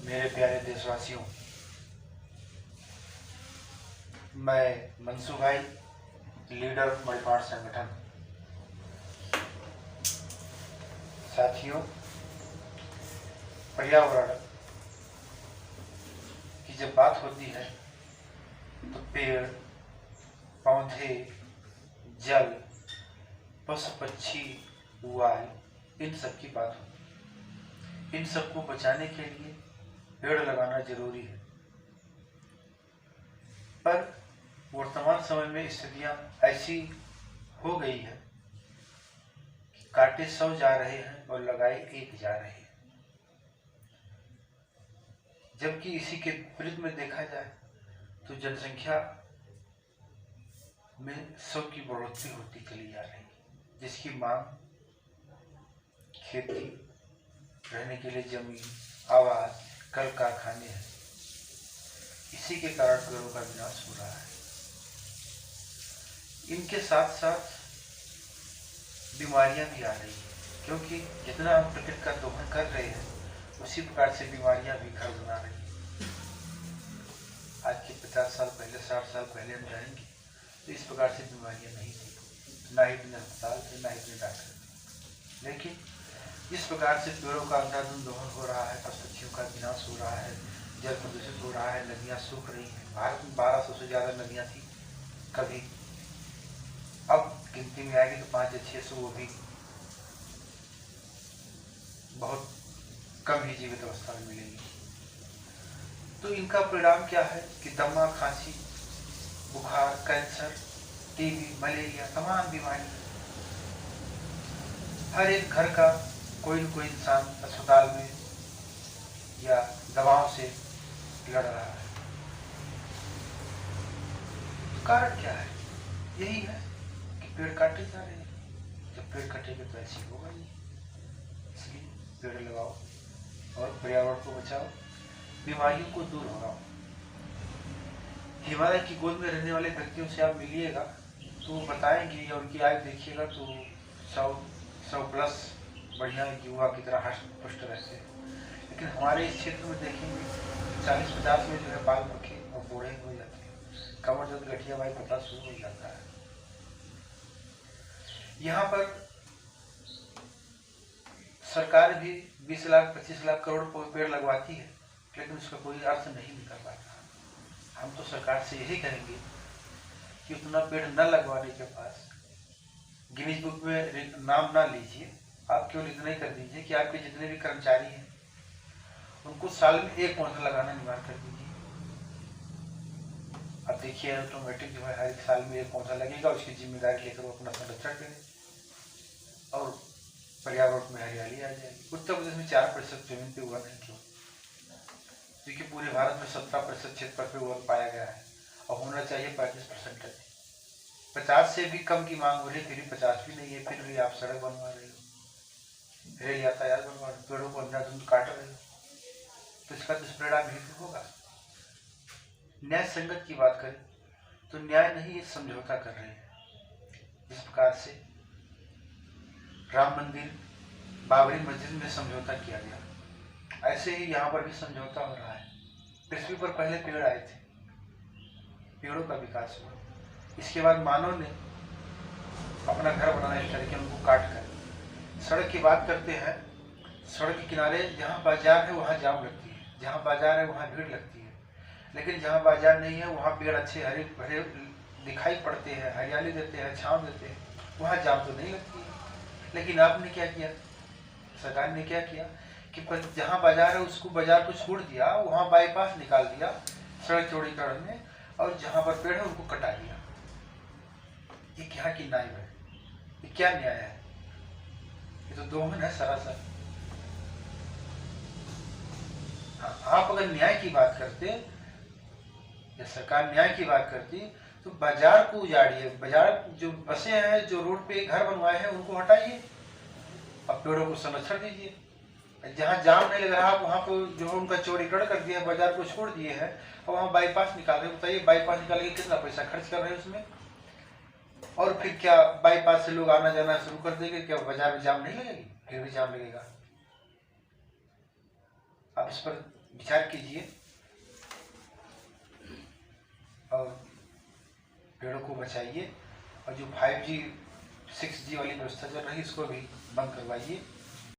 मेरे प्यारे देशवासियों, मैं मनसू भाई, लीडर मणिपाल संगठन। साथियों, पर्यावरण की जब बात होती है तो पेड़ पौधे, जल, पशु पक्षी, वायु, इन सब की बात होती है। इन सबको बचाने के लिए पेड़ लगाना जरूरी है, पर वर्तमान समय में स्थितियां ऐसी हो गई है कि काटे 100 जा रहे हैं और लगाए 1 जा रहे हैं। जबकि इसी के विपरीत में देखा जाए तो जनसंख्या में 100 की बढ़ोतरी होती चली जा रही है, जिसकी मांग खेती, रहने के लिए जमीन, आवास, कल कारखाने हैं। इसी के कारण पेड़ों का विनाश हो रहा है। इनके साथ साथ बीमारियां भी आ रही हैं, क्योंकि जितना हम प्रकृति का दोहन कर रहे हैं उसी प्रकार से बीमारियां भी घर बना रही हैं। आज के 50 साल पहले, 60 साल पहले हम जाएंगे तो इस प्रकार से बीमारियां नहीं थी, ना ही इतने अस्पताल थे, ना ही इतने डॉक्टर थे। लेकिन इस प्रकार से पेड़ों का अंधाधुंध दोहन हो रहा है, पक्षियों का विनाश हो रहा है, जल प्रदूषित हो रहा है, नदियां सूख रही हैं। भारत में 1200 से ज्यादा नदियां थी कभी, अब गिनती में आएगी तो 500 या 600, वो भी बहुत कम ही जीवित अवस्था में मिलेगी। तो इनका परिणाम क्या है कि दमा, खांसी, बुखार, कैंसर, टीबी, मलेरिया, तमाम बीमारियां। हर एक घर का कोई न कोई इंसान अस्पताल में या दवाओं से लड़ रहा है। तो कारण क्या है? यही है कि पेड़ काटे जा रहे हैं। जब पेड़ कटेंगे तो ऐसी होगा नहीं। इसलिए पेड़ लगाओ और पर्यावरण को बचाओ, बीमारियों को दूर भगाओ। हिमालय की गोद में रहने वाले व्यक्तियों से आप मिलिएगा तो वो बताएंगे, या उनकी आयु देखिएगा तो 100 प्लस बढ़िया युवा की तरह हष्ट पुष्ट रहते हैं। लेकिन हमारे इस क्षेत्र में देखेंगे 40-50 में जो है बाल पके और बूढ़े हो जाते हैं, कमर दर्द, गठिया भाई पता शुरू हो जाता है। यहाँ पर सरकार भी 20 लाख 25 लाख करोड़ पेड़ लगवाती है, लेकिन उसका कोई अर्थ नहीं निकल पाता। हम तो सरकार से यही कहेंगे कि उतना पेड़ न लगवाने के पास गिनीज बुक में नाम ना लीजिए। आप केवल इतना ही कर दीजिए कि आपके जितने भी कर्मचारी हैं उनको साल में 1 पौधा लगाना अनिवार्य कर दीजिए। अब देखिए ऑटोमेटिक जो है हर एक साल में 1 पौधा लगेगा, उसकी जिम्मेदारी लेकर वो अपना संरक्षण करें और पर्यावरण में हरियाली आ जाएगी। उत्तर प्रदेश में 4% जमीन पे वन है, क्योंकि पूरे भारत में 17% क्षेत्र पे वन पाया गया है और होना चाहिए 35% तक। 50 से भी कम की मांग हो रही, फिर भी 50 भी नहीं है, फिर भी आप सड़क बनवा रहे हो, रेल यातायात बनवा रहे हो, पेड़ों को अंधाधुंध काट रहे हो, तो इसका दुष्परिणाम भी तो होगा। न्याय संगत की बात करें तो न्याय नहीं, ये समझौता कर रहे हैं। जिस प्रकार से राम मंदिर, बाबरी मस्जिद में समझौता किया गया, ऐसे ही यहाँ पर भी समझौता हो रहा है। पृथ्वी पर पहले पेड़ आए थे, पेड़ों का विकास हुआ, इसके बाद मानव ने अपना घर बनाना इस तरीके उनको काट कर। सड़क की बात करते हैं, सड़क के किनारे जहाँ बाजार है वहाँ जाम लगती है, जहाँ बाजार है वहाँ भीड़ लगती है, लेकिन जहाँ बाजार नहीं है वहाँ पेड़ अच्छे हरे भरे दिखाई पड़ते हैं, हरियाली देते हैं, छांव देते हैं, वहाँ जाम तो नहीं लगती है। लेकिन आपने क्या किया, सरकार ने क्या किया कि जहाँ बाजार है उसको बाजार को छोड़ दिया, वहाँ बाईपास निकाल दिया सड़क चौड़ीकरण में, और जहाँ पर पेड़ है उनको कटा दिया। ये क्या की न्याय है? ये क्या न्याय है? ये तो दोहन है सरासर। आप अगर न्याय की बात करते या सरकार न्याय की बात करती तो बाजार को उजाड़िए, बाजार जो बसे हैं, जो रोड पे घर बनवाए हैं उनको हटाइए और पेड़ों को संरक्षण दीजिए। जहाँ जाम नहीं लग रहा आप वहाँ पर जो उनका चौड़ीकरण कर दिया, बाजार को छोड़ दिए हैं और वहाँ बाईपास निकाल रहे। बताइए बाईपास निकाल के कितना पैसा खर्च कर रहे हैं उसमें, और फिर क्या बाईपास से लोग आना जाना शुरू कर देंगे? क्या बाजार में जाम नहीं लगेगी? फिर भी जाम लगेगा। आप इस पर विचार कीजिए और पेड़ों को बचाइए, और जो 5G 6G वाली व्यवस्था चल रही है इसको भी बंद करवाइए।